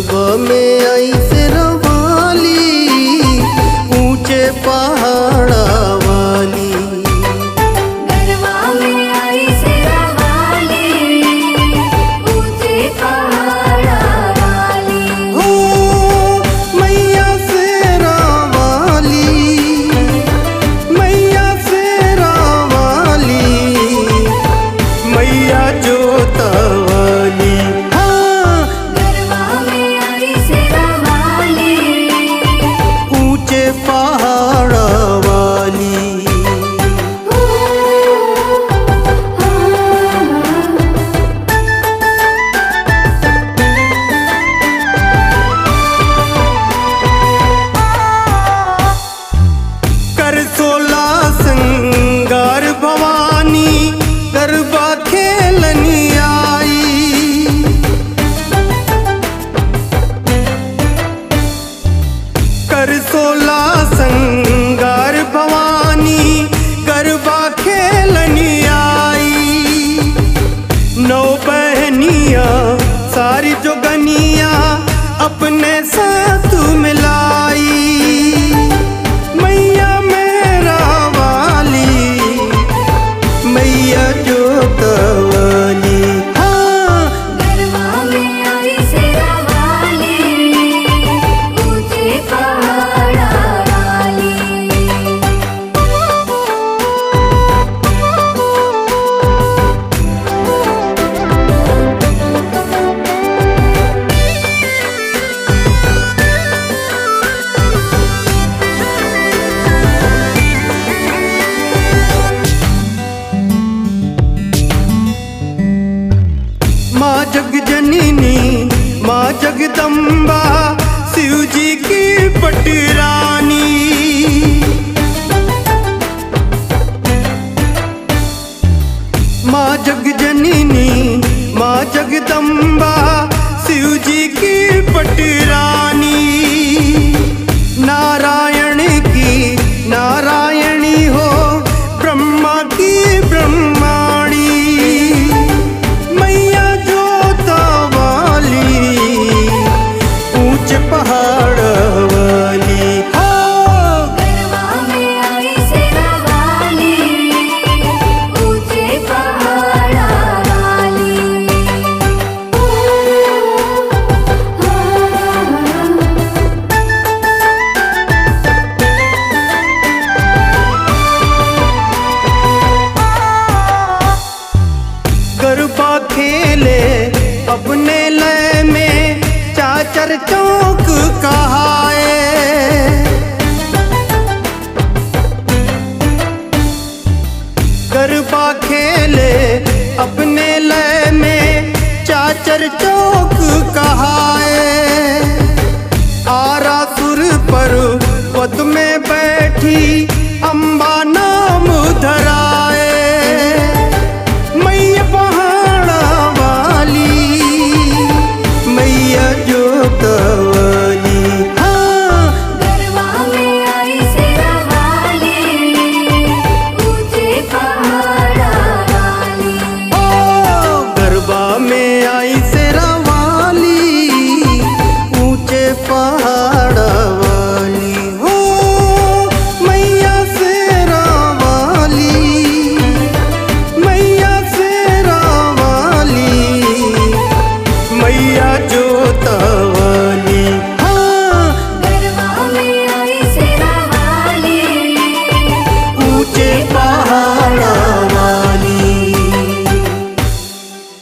गरबा में आई से रवाली ऊंचे पहाड़ा वाली। गरबा में आई से रवाली ऊंचे पहाड़ा वाली। हो मैया से रवाली, मैया से रवाली, मैया जोता वाली। ऊंचे पहाड़ा वाली। कर 16 श्रृंगार भवानी गरबा खेलनी आई। कर 16 श्रृंगार भवानी गरबा खेलनी आई। 9 बहनिया सारी जोगनिया अपने साथ मिलाई। मैया मेरा वाली, मैया जोता वाली। गरबा में आई से रवाली ऊंचे पहाड़ा वाली। माँ जगजननी माँ जगदम्बा शिव जी की पटरानी। माँ जगजननी माँ जगदम्बा शिव जी की पटरानी। नारायण की नारायणी हो ब्रह्मा की ब्रह्माणी। मैया जोता वाली ऊंचे पहाड़ वाली। गरबा में आई से रवाली ऊंचे पहाड़ा वाली। गरबा खेले अपने लय में चाचर चौक कहाए। गरबा खेले अपने लय में चाचर चौक कहाए। आरा सुर पर पद में बैठी